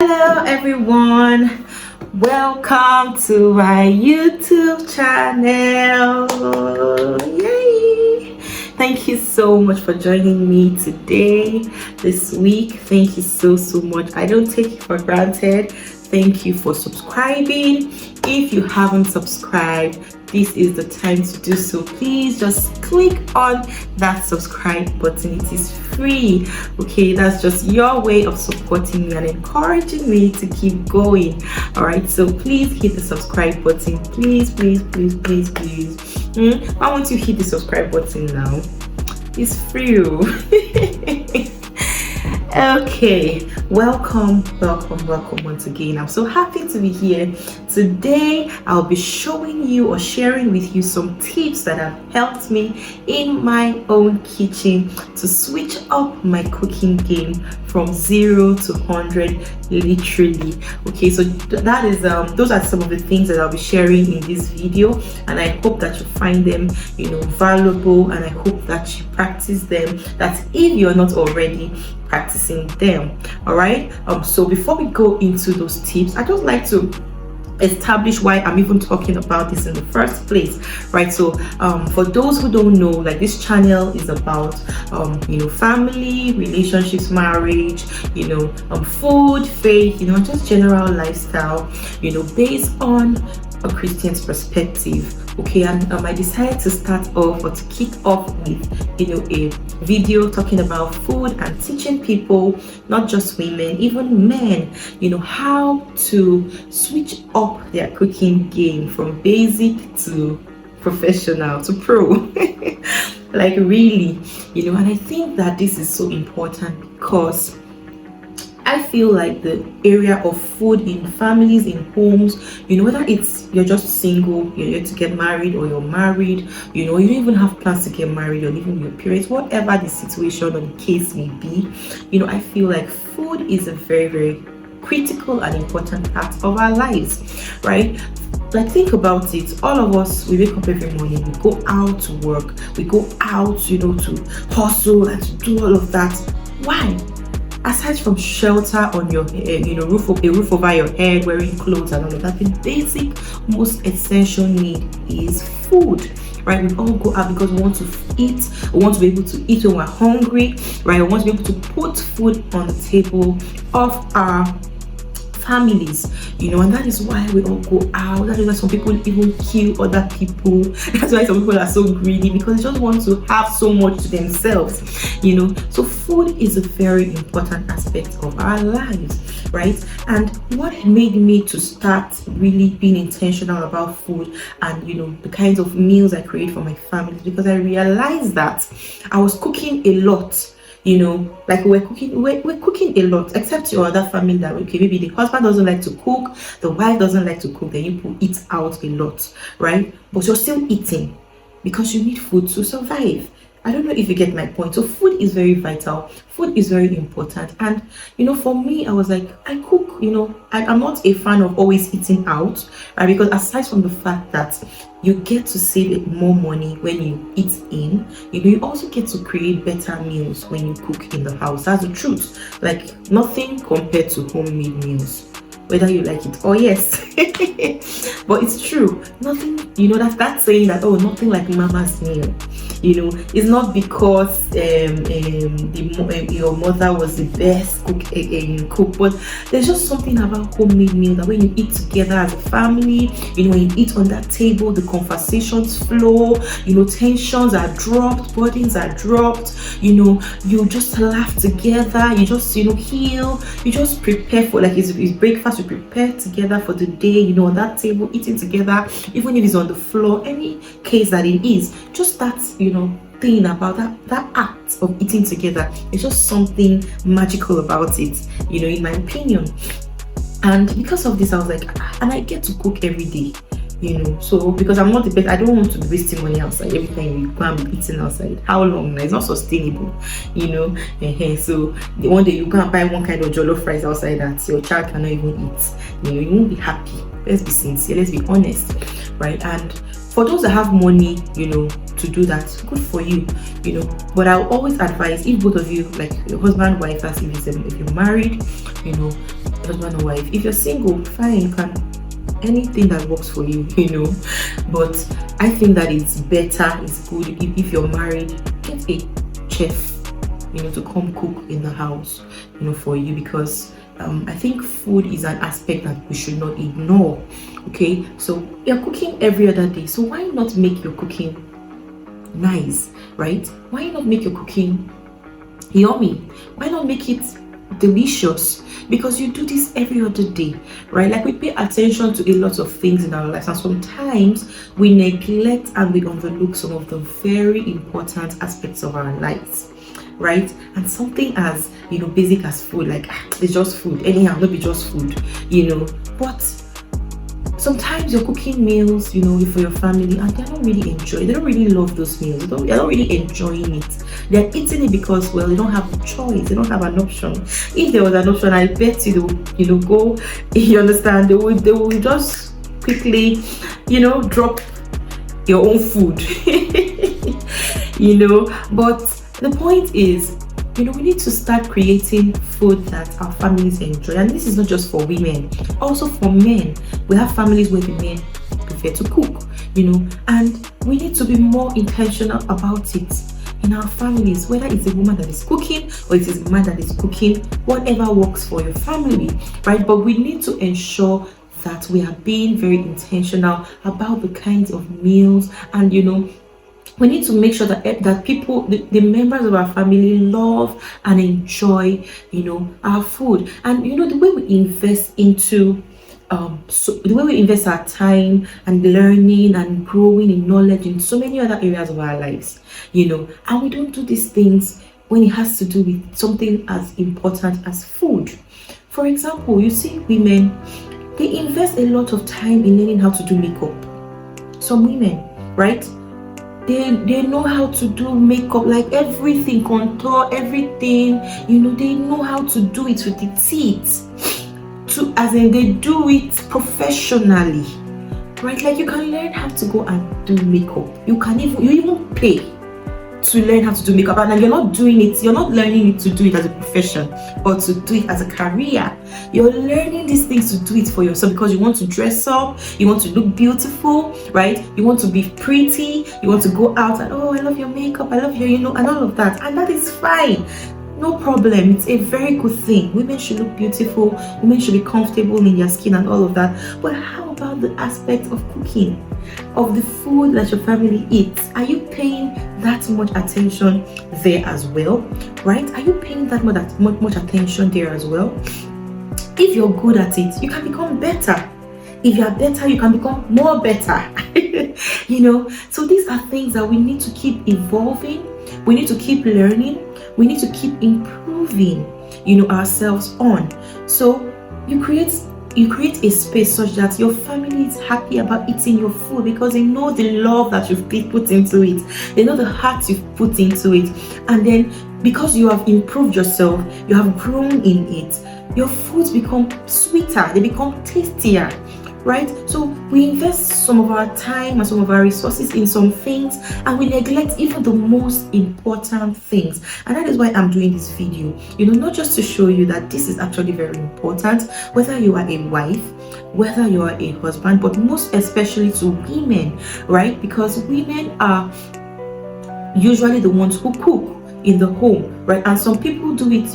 Hello everyone, welcome to my YouTube channel. Yay! Thank you so much for joining me today, this week. Thank you so much. I don't take it for granted. Thank you for subscribing. If you haven't subscribed, this is the time to do so. Please just click on that subscribe button. It is free. Okay, that's just your way of supporting me and encouraging me to keep going. All right, so please hit the subscribe button. Please. Why won't you hit the subscribe button now? It's free. Okay, welcome once again. I'm so happy to be here. Today I'll be showing you or sharing with you some tips that have helped me in my own kitchen to switch up my cooking game from 0 to 100 literally. Okay, so that is those are some of the things that I'll be sharing in this video, and I hope that you find them valuable, and I hope that you practice them, that if you're not already practicing them. All right, so before we go into those tips, I just like to establish why I'm even talking about this in the first place, right? So for those who don't know, like, this channel is about family, relationships, marriage, food, faith, just general lifestyle, based on a Christian's perspective. Okay, and I decided to start off, or to kick off with a video talking about food and teaching people, not just women, even men, how to switch up their cooking game from basic to professional to pro. Like, really, and I think that this is so important because I feel like the area of food in families, in homes, whether it's you're just single, you're yet to get married, or you're married, you don't even have plans to get married, or living with your parents, whatever the situation or the case may be, I feel like food is a very critical and important part of our lives, right? Like, think about it. All of us, we wake up every morning, we go out to work, we go out, to hustle and to do all of that. Why? Aside from shelter on your head, a roof over your head, wearing clothes and all of that, the basic, most essential need is food, right? We all go out because we want to eat. We want to be able to eat when we're hungry, right? We want to be able to put food on the table of our families, and that is why we all go out. That is why some people even kill other people. That's why some people are so greedy, because they just want to have so much to themselves, so food is a very important aspect of our lives, right? And what made me to start really being intentional about food and the kinds of meals I create for my family, because I realized that I was cooking a lot. Like, we're cooking a lot, except your other family that, okay, maybe the husband doesn't like to cook, the wife doesn't like to cook, then you eat out a lot, right? But you're still eating because you need food to survive. I don't know if you get my point. So food is very vital. Food is very important. And, for me, I was like, I cook, I'm not a fan of always eating out, right? Because aside from the fact that you get to save more money when you eat in, you also get to create better meals when you cook in the house. That's the truth. Like, nothing compared to homemade meals, whether you like it or yes. But it's true. Nothing, that's saying that, oh, nothing like mama's meal. It's not because your mother was the best cook, but there's just something about homemade meal that when you eat together as a family, when you eat on that table, the conversations flow, tensions are dropped, burdens are dropped, you just laugh together, you just heal, you just prepare for, like, it's breakfast, you prepare together for the day, on that table, eating together, even if it's on the floor, any case that it is, just that thing about that act of eating together, it's just something magical about it, in my opinion. And because of this, I was like, and I get to cook every day, so because I'm not the best, I don't want to be wasting money outside every time we go and be eating outside. How long? It's not sustainable, so the one day you go and buy one kind of jollof rice outside that your child cannot even eat, you won't be happy. Let's be sincere, let's be honest, right? And for those that have money, to do that, good for you, but I'll always advise, if both of you, like your husband, wife, as if you're married, husband or wife. If you're single, fine, you can anything that works for you, But I think that it's better, it's good if you're married, get a chef, to come cook in the house, for you, because I think food is an aspect that we should not ignore. Okay, so you're cooking every other day, so why not make your cooking nice, right? Why not make your cooking yummy? Why not make it delicious? Because you do this every other day, right? Like, we pay attention to a lot of things in our lives, and sometimes we neglect and we overlook some of the very important aspects of our lives, right? And something as basic as food, like it's just food, anyhow, not be just food, but sometimes you're cooking meals, for your family, and they don't really love those meals. They're not really enjoying it. They're eating it because, well, they don't have a choice. They don't have an option. If there was an option, I bet you they will, go. You understand? They will just quickly, drop your own food. But the point is, we need to start creating food that our families enjoy. And this is not just for women, also for men. We have families where the men prefer to cook, and we need to be more intentional about it in our families, whether it's a woman that is cooking or it is a man that is cooking, whatever works for your family, right? But we need to ensure that we are being very intentional about the kinds of meals, and we need to make sure that people, the members of our family, love and enjoy, our food. And the way we invest into, so the way we invest our time and learning and growing in knowledge in so many other areas of our lives, and we don't do these things when it has to do with something as important as food. For example, you see women, they invest a lot of time in learning how to do makeup. Some women, right? They know how to do makeup, like everything, contour, everything. They know how to do it with the teeth. As in, they do it professionally, right? Like, you can learn how to go and do makeup. You even pay to learn how to do makeup, and you're not doing it. You're not learning it to do it as a profession, but to do it as a career. You're learning these things to do it for yourself because you want to dress up, you want to look beautiful, right? You want to be pretty, you want to go out and, oh, I love your makeup, I love your, and all of that. And that is fine. No problem. It's a very good thing. Women should look beautiful, women should be comfortable in their skin and all of that. But how about the aspect of cooking, of the food that your family eats? Are you paying that much attention there as well, right? Are you paying that much attention there as well? If you're good at it, you can become better. If you are better, you can become more better. So these are things that we need to keep evolving. We need to keep learning. We need to keep improving, ourselves on. So you create a space such that your family is happy about eating your food because they know the love that you've put into it. They know the heart you've put into it. And then because you have improved yourself, you have grown in it, your foods become sweeter, they become tastier, right? So we invest some of our time and some of our resources in some things, and we neglect even the most important things. And that is why I'm doing this video, not just to show you that this is actually very important, whether you are a wife, whether you are a husband, but most especially to women, right? Because women are usually the ones who cook in the home, right? And some people do it,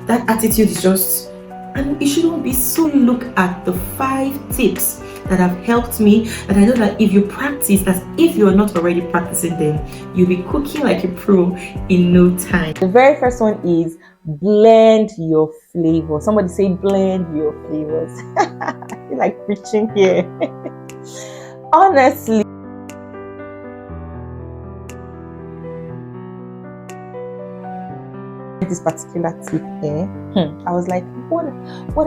that attitude is just, and it shouldn't be. So look at the 5 tips that have helped me, and I know that if you practice, as if you're not already practicing them, you'll be cooking like a pro in no time. The very first one is blend your flavor. Somebody say blend your flavors. I feel like preaching here. Honestly, this particular tip here, I was like, what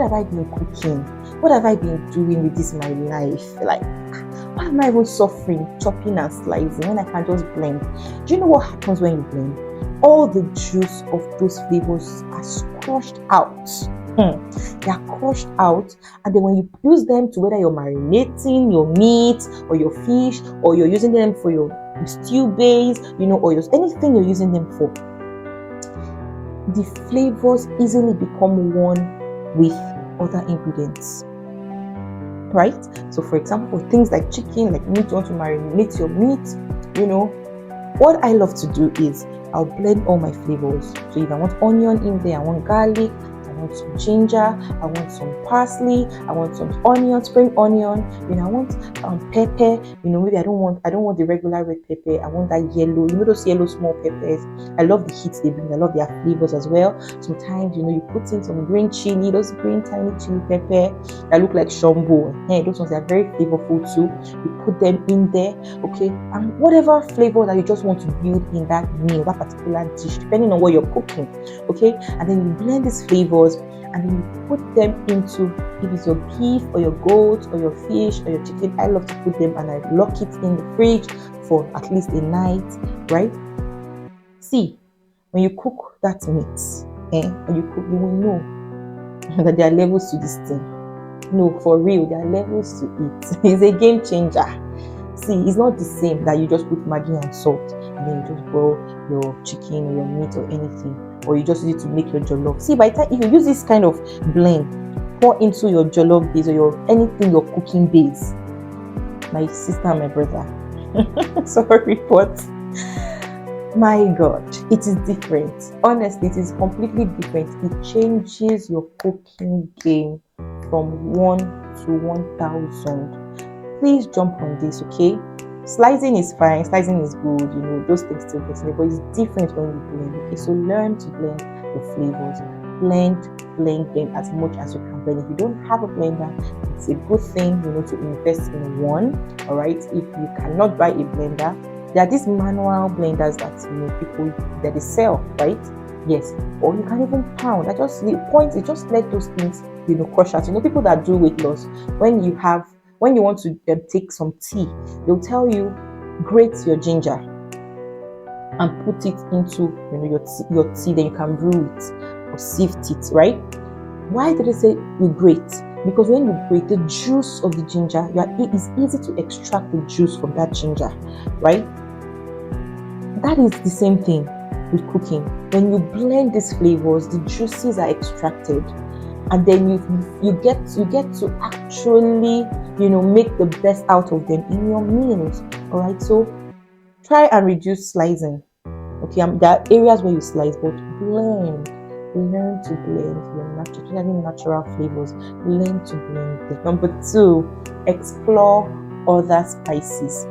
have I been cooking? What have I been doing with this my life? Like, why am I even suffering chopping and slicing when I can just blend? Do you know what happens when you blend? All the juice of those flavors are crushed out. They are crushed out, and then when you use them to, whether you're marinating your meat or your fish, or you're using them for your stew base, or anything you're using them for, the flavors easily become one with other ingredients, right? So for example, for things like chicken, like meat, you want to marinate your meat, what I love to do is I'll blend all my flavors. So if I want onion in there, I want garlic, I want some ginger, I want some parsley, I want some onion, spring onion, I want pepper, maybe I don't want the regular red pepper, I want that yellow, those yellow small peppers. I love the heat they bring, I love their flavors as well. Sometimes, you put in some green chili, those green tiny chili pepper that look like shombo. Hey, those ones are very flavorful too. You put them in there, okay, and whatever flavor that you just want to build in that meal, that particular dish, depending on what you're cooking, okay, and then you blend these flavors and then you put them into, if it's your beef or your goat or your fish or your chicken. I love to put them and I lock it in the fridge for at least a night, right? See, when you cook that meat, when you cook, you will know that there are levels to this thing. No, for real, there are levels to it. It's a game changer. See, it's not the same that you just put Maggi and salt and then you just boil your chicken or your meat or anything, or you just use it to make your jollof. See, by the time if you use this kind of blend, pour into your jollof base or your anything you're cooking base, my sister and my brother, sorry, but my God, it is different. Honestly, it is completely different. It changes your cooking game from 1 to 1,000. Please jump on this, okay? Slicing is fine, slicing is good, those things still get in there, but it's different when you blend, okay? So learn to blend your flavors. Blend them as much as you can blend. If you don't have a blender, it's a good thing, to invest in one, all right? If you cannot buy a blender, there are these manual blenders that, people that they sell, right? Yes, or you can even pound. The point is just let those things, crush out. People that do weight loss, when you want to take some tea, they'll tell you grate your ginger and put it into your tea, then you can brew it or sift it, right? Why did they say you grate? Because when you grate the juice of the ginger, it is easy to extract the juice from that ginger, right? That is the same thing with cooking. When you blend these flavors, the juices are extracted, and then you get to actually make the best out of them in your meals. All right, so try and reduce slicing. Okay, there are areas where you slice, but learn to blend your natural flavors. Learn to blend them. Number 2, explore other spices.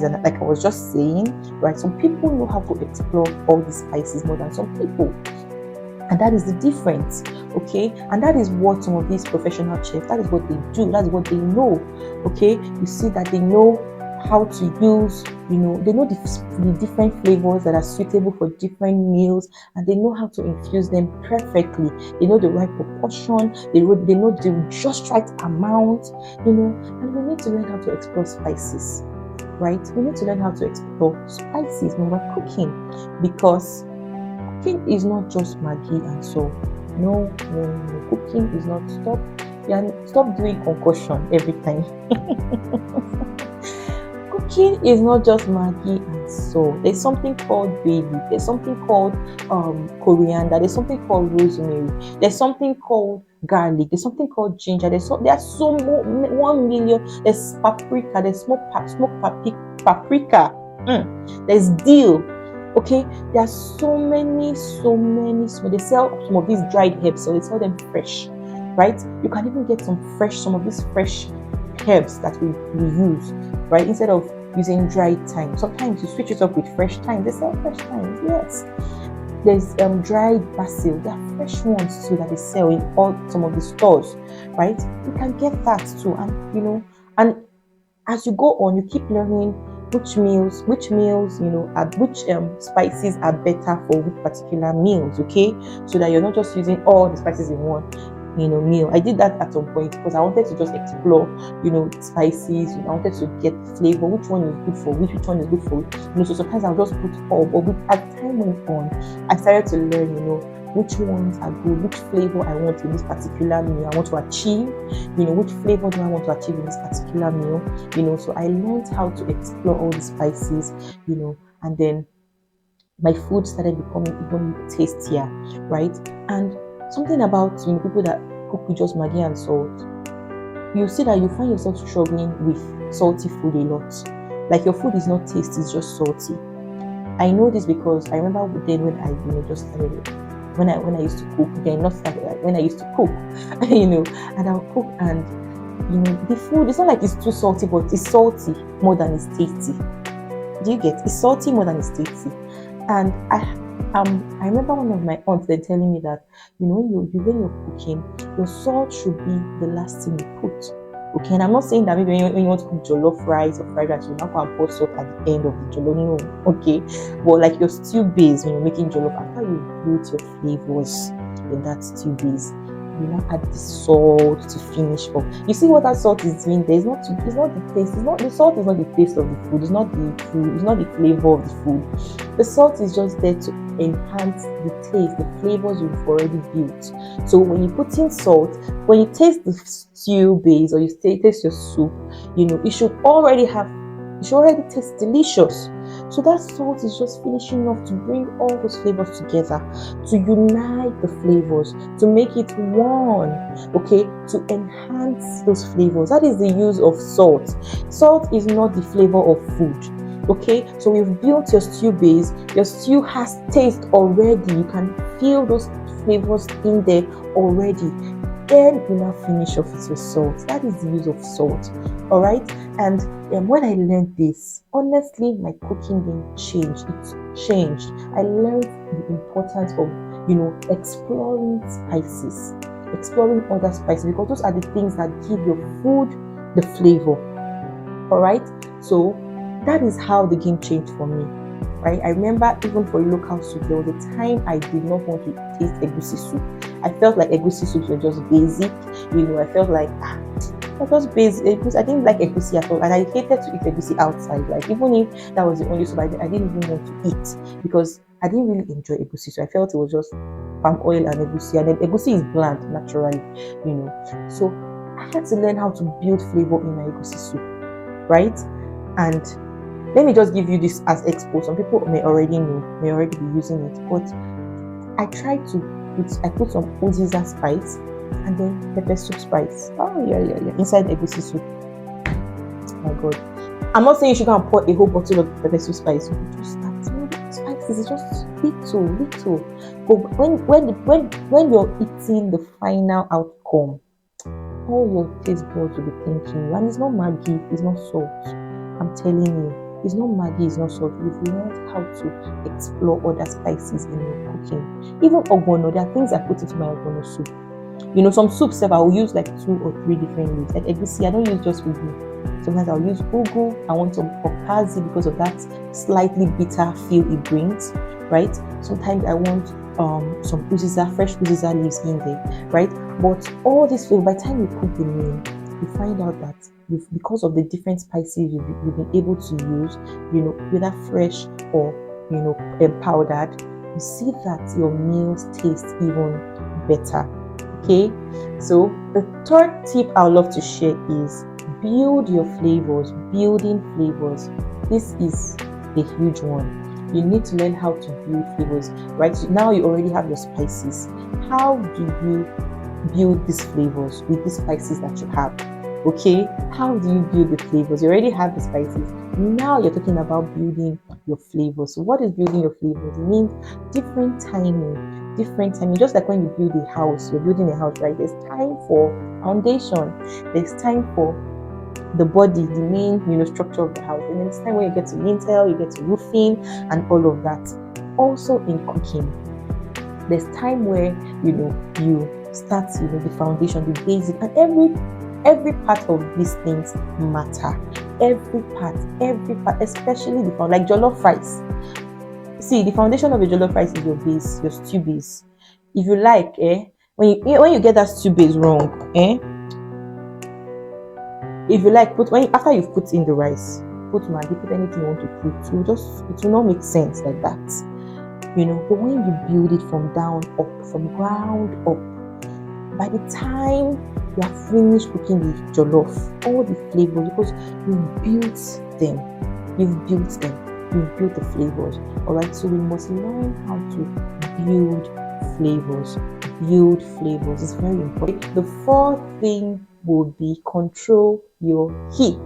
And like I was just saying, right, some people know how to explore all the spices more than some people, and that is the difference, okay? And that is what some of these professional chefs, that is what they do, that is what they know, okay? You see that they know how to use, they know the different flavors that are suitable for different meals, and they know how to infuse them perfectly. They know the right proportion, they know the just right amount, and we need to learn how to explore spices, right? We need to learn how to explore spices when we're cooking, because cooking is not just Maggi and salt. No. Cooking is not stop doing concoction every time. Cooking is not just Maggi and salt. There's something called bay leaf. There's something called coriander. There's something called rosemary. There's something called garlic. There's something called ginger. There are so more, 1 million. There's paprika. There's smoked paprika. There's dill. Okay, there are so many. They sell some of these dried herbs, so they sell them fresh, right? You can even get some of these fresh herbs that we use, right? Instead of using dried thyme, sometimes you switch it up with fresh thyme. They sell fresh thyme, yes. There's dried basil. There are fresh ones too that they sell in some of the stores, right? You can get that too, and and as you go on, you keep learning which meals, which spices are better for which particular meals, okay? So that you're not just using all the spices in one, meal. I did that at some point because I wanted to just explore, spices. I wanted to get flavor, which one is good for which one is good for which. So sometimes I'll just put all, but as time went on, I started to learn, which ones are good, which flavor I want in this particular meal I want to achieve, which flavor do I want to achieve in this particular meal, so I learned how to explore all the spices, and then my food started becoming even tastier, right? And something about people that cook with just Maggi and salt, you see that you find yourself struggling with salty food a lot. Like your food is not tasty, it's just salty. I know this because I remember then when I just started when I used to cook, then not started, like when I used to cook, and I'll cook, and the food, it's not like it's too salty, but it's salty more than it's tasty. Do you get? It's salty more than it's tasty. And I remember one of my aunts then telling me that when you're cooking, your salt should be the last thing you put. Okay, and I'm not saying that maybe when you want to cook jollof rice or fried rice, you now go and pour salt at the end of the jollof. No, okay. But like your stew base, when you're making jollof, after you build your flavors in that stew base, you now add the salt to finish up. You see what that salt is doing there? It's not the taste. The salt is not the taste of the food. It's not the food. It's not the flavor of the food. The salt is just there to enhance the taste, the flavors you've already built. So when you put in salt, when you taste the stew base or you taste your soup, it should already taste delicious. So that salt is just finishing off to bring all those flavors together, to unite the flavors, to make it one, okay, to enhance those flavors. That is the use of salt. Salt is not the flavor of food. Okay, so we've built your stew base. Your stew has taste already. You can feel those flavors in there already. Then you now finish off with your salt. That is the use of salt. All right. And when I learned this, honestly, my cooking didn't change. It changed. I learned the importance of exploring spices, exploring other spices, because those are the things that give your food the flavor. All right. So that is how the game changed for me, right? I remember even for local soup, there was a time I did not want to taste egusi soup. I felt like egusi soups were just basic. I felt like it was basic. I didn't like egusi at all, and I hated to eat egusi outside. Like even if that was the only soup, I didn't even want to eat because I didn't really enjoy egusi. So I felt it was just palm oil and egusi, and then egusi is bland naturally, So I had to learn how to build flavor in my egusi soup, right? And let me just give you this as expo. Some people may already know, may already be using it, but I tried to put some uziza spice and then pepper soup spice. Oh yeah, inside egusi soup. Oh my God, I'm not saying you should go and pour a whole bottle of pepper soup spice. You could just start. Spices is just little. But when you're eating the final outcome, all your taste buds will be thinking, and it's not Maggi, it's not salt. I'm telling you. It's not Maggi, it's not salt. We've learned how to explore other spices in your cooking. Even ogbono, there are things I put into my ogbono soup. Some soups I will use like 2 or 3 different leaves. Like egusi, I don't use just ugu. Sometimes I'll use ugu. I want some okazi because of that slightly bitter feel it brings, right? Sometimes I want some uziza, fresh uziza leaves in there, right? But all this flavor, by the time you cook the meal, you find out that because of the different spices you've been able to use, whether fresh or powdered, you see that your meals taste even better. Okay, so the third tip I would love to share is build your flavors. Building flavors. This is a huge one. You need to learn how to build flavors, right? So now you already have your spices. How do you build these flavors with the spices that you have? Okay, how do you build the flavors? You already have the spices. Now you're talking about building your flavors. So what is building your flavors? It means different timing. Just like when you build a house, you're building a house, right? There's time for foundation. There's time for the body, the main structure of the house. And then it's time when you get to lintel, you get to roofing and all of that. Also in cooking, there's time where you start the foundation, the basic, and every part of these things matter. Every part, especially the like jollof rice. See, the foundation of a jollof rice is your base, your stew base. If you like, when you get that stew base wrong, if you like, after you've put in the rice, put Maggi, put anything you want to put. It will not make sense like that. But when you build it from ground up, by the time you have finished cooking the jollof, all the flavors, because you've built them. we've built the flavors. All right, so we must learn how to build flavors. Build flavors is very important. The fourth thing would be control your heat.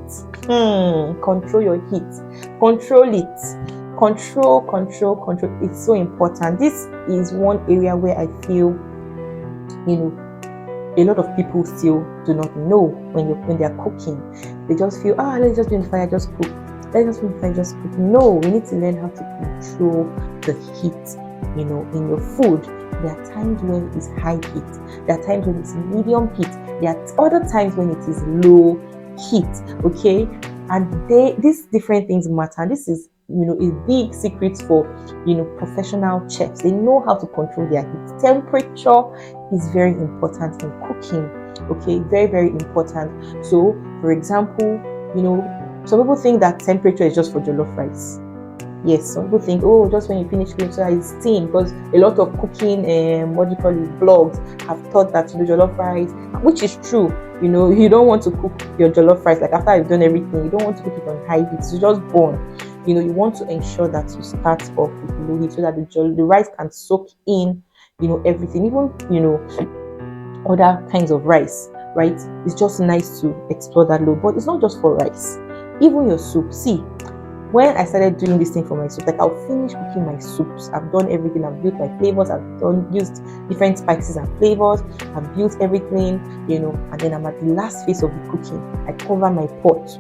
Control your heat. Control it. Control. It's so important. This is one area where I feel, a lot of people still do not know when they are cooking. They just feel, let's just be in the fire, just cook. Let's just be in the fire, just cook. No, we need to learn how to control the heat, in your food. There are times when it's high heat. There are times when it's medium heat. There are other times when it is low heat. Okay, and these different things matter. And this is a big secret for professional chefs. They know how to control their heat. Temperature is very important in cooking. Okay, very, very important. So, for example, some people think that temperature is just for jollof rice. Yes, some people think, just when you finish cooking, so it's steam, because a lot of cooking, blogs have thought that jollof rice, which is true. You don't want to cook your jollof rice like after you've done everything. You don't want to cook it on high heat. It's just burn. You want to ensure that you start off with low heat so that the rice can soak in, everything, even other kinds of rice, right? It's just nice to explore that low, but it's not just for rice. Even your soup. See, when I started doing this thing for my soup, like I'll finish cooking my soups. I've done everything. I've built my flavors. I've used different spices and flavors. I've built everything, and then I'm at the last phase of the cooking. I cover my pot.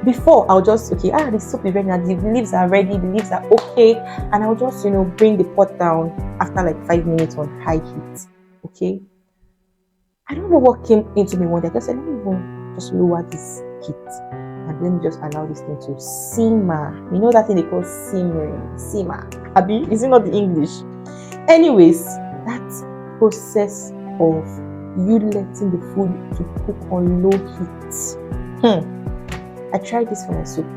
Before, I'll just, the soup is ready now. The leaves are ready. The leaves are okay. And I'll just, bring the pot down after like 5 minutes on high heat. Okay. I don't know what came into me one day. I just said, let me even just lower this heat. And then just allow this thing to simmer. You know that thing they call simmering? Simmer. Abi, is it not the English? Anyways, that process of you letting the food to cook on low heat. I tried this for my soup.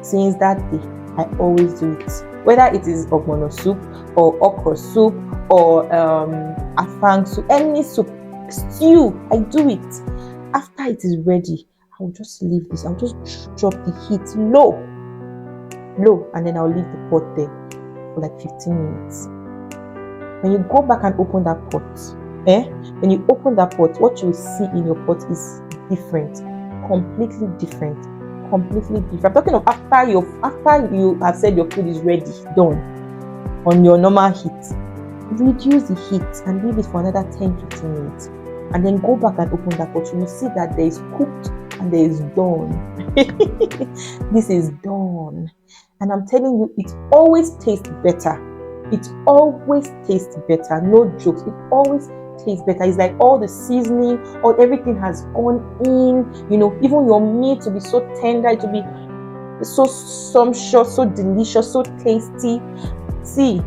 Since that day, I always do it. Whether it is ogbono soup or okra soup or afang soup, any soup, stew, I do it. After it is ready, I'll just leave this. I'll just drop the heat low, and then I'll leave the pot there for like 15 minutes. When you go back and open that pot, when you open that pot, what you see in your pot is different, completely different. I'm talking of after you have said your food is ready, done, on your normal heat. Reduce the heat and leave it for another 10-15 minutes, and then go back and open that pot. You will see that there is cooked and there is done. This is done. And I'm telling you, it always tastes better. It always tastes better. No jokes. It always tastes better. It's like all the seasoning, everything has gone in. Even your meat to be so tender, to be so sumptuous, so delicious, so tasty. See,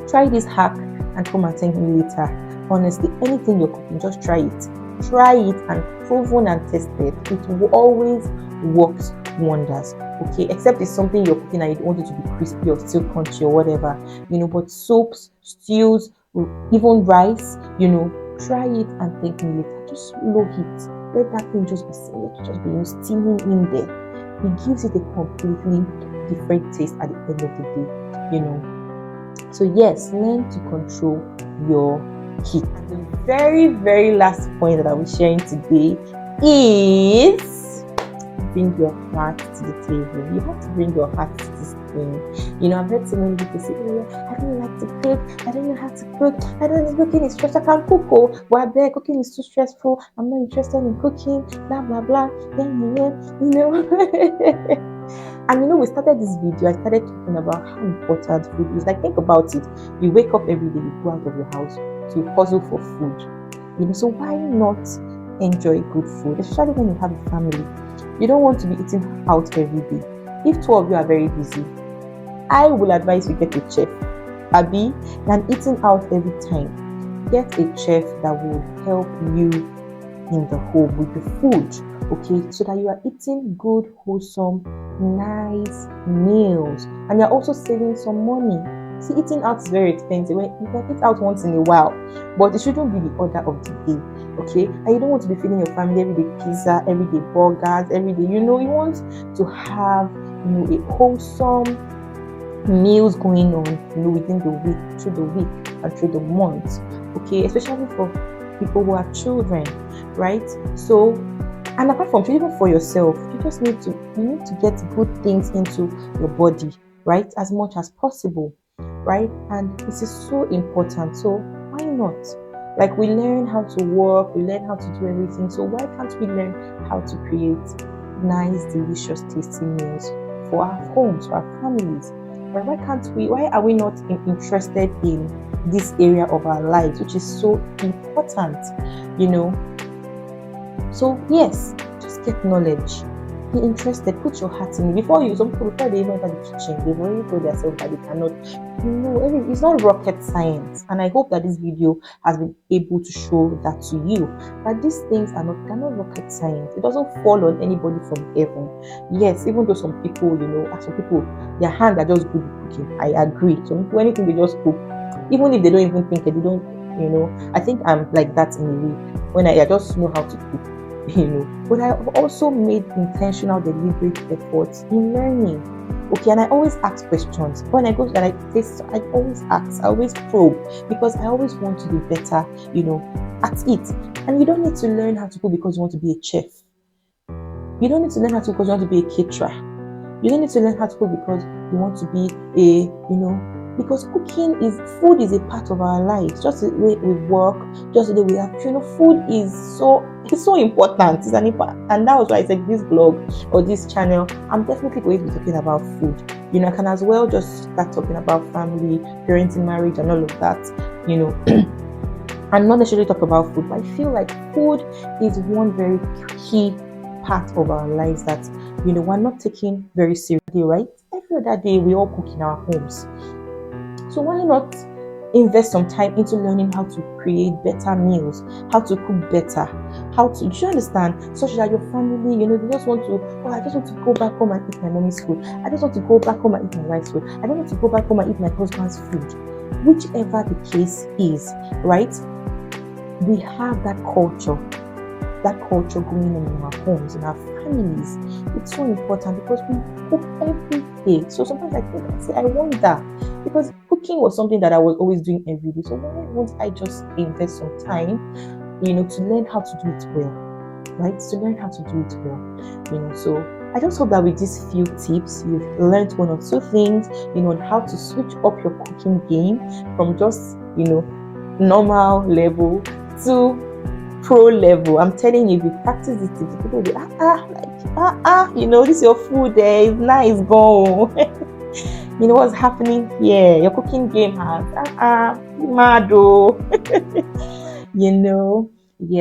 try this hack and come and thank me later. Honestly, anything you're cooking, just try it. Try it, and proven and tested, it will always works wonders. Okay, except it's something you're cooking and you don't want it to be crispy or still crunchy or whatever, but soups, stews, even rice, try it and thank me later. Just low heat. Let that thing just be steaming in there. It gives it a completely different taste at the end of the day, So yes, learn to control your heat. And the very, very last point that I will be sharing today is bring your heart to the table. You have to bring your heart to this thing. I've heard so many people say, I don't like to cook. I don't know how to cook. I don't know, cooking is stressful. I can't cook. But I bet cooking is too stressful. I'm not interested in cooking. Blah, blah, blah. And we started this video. I started talking about how important food is. Like, think about it. You wake up every day, you go out of your house to hustle for food. So why not enjoy good food, especially when you have a family? You don't want to be eating out every day. If two of you are very busy, I will advise you get a chef, Abby, than eating out every time. Get a chef that will help you in the home with the food, okay? So that you are eating good, wholesome, nice meals, and you're also saving some money. See, eating out is very expensive. You can eat out once in a while, but it shouldn't be the order of the day, okay? And you don't want to be feeding your family every day pizza, every day burgers, every day. You want to have a wholesome meals going on, within the week, through the week, and through the month. Okay, especially for people who have children, right? So, and apart from even for yourself, you need to get good things into your body, right? As much as possible, right? And this is so important. So why not? Like, we learn how to work, we learn how to do everything. So why can't we learn how to create nice, delicious, tasty meals for our homes, for our families? Why are we not interested in this area of our lives, which is so important, So yes, just get knowledge. Be interested. Put your heart in it. Some people, before they even enter the kitchen, they've already told themselves that they cannot. It's not rocket science. And I hope that this video has been able to show that to you. That these things they're not rocket science. It doesn't fall on anybody from heaven. Yes, even though some people, their hands are just good at cooking. I agree. Some people, anything they just cook, even if they don't even think it, they don't. I think I'm like that in a way. When I just know how to cook. But I've also made intentional, deliberate efforts in learning. Okay, and I always ask questions. When I go and I taste, I always ask, I always probe, because I always want to be better, at it. And you don't need to learn how to cook because you want to be a chef. You don't need to learn how to cook because you want to be a caterer. You don't need to learn how to cook because you want to be because food is a part of our lives. Just the way we work, just the way we have, food is so important. It's an impact, and that was why I said this blog or this channel, I'm definitely going to be talking about food. I can as well just start talking about family, parenting, marriage, and all of that. And not necessarily talk about food, but I feel like food is one very key part of our lives that we're not taking very seriously, right? Every other day we all cook in our homes. So why not invest some time into learning how to create better meals, how to cook better, do you understand? Such that your family, they just want to, I just want to go back home and eat my mommy's food. I just want to go back home and eat my wife's food. I don't want to go back home and eat my husband's food. Whichever the case is, right? We have that culture going on in our homes, in our families. It's so important because we cook every day. So sometimes I wonder, because cooking was something that I was always doing every day. So why won't I just invest some time, to learn how to do it well, right? To learn how to do it well, So I just hope that with these few tips, you've learned one or two things, on how to switch up your cooking game from just, normal level to pro level. I'm telling you, if you practice this, people will be this is your food there, it's nice, go. What's happening here? Your cooking game has mado.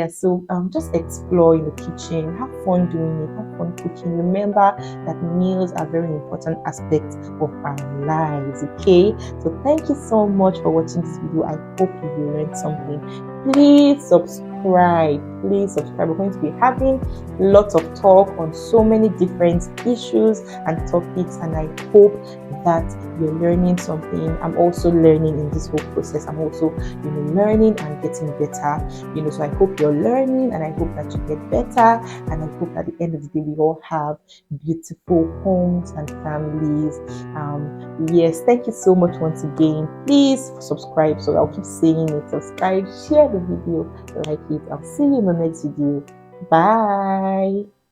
So just explore in the kitchen, have fun doing it, have fun cooking. Remember that meals are very important aspects of our lives. Okay, so thank you so much for watching this video. I hope you learned something. Please subscribe. We're going to be having lots of talk on so many different issues and topics, and I hope that you're learning something. I'm also learning in this whole process. I'm also learning and getting better. So I hope you're learning, and I hope that you get better, and I hope at the end of the day we all have beautiful homes and families. Yes, thank you so much once again. Please subscribe. So I'll keep saying it. Subscribe, share the video, like it. I'll see you in the next video. Bye.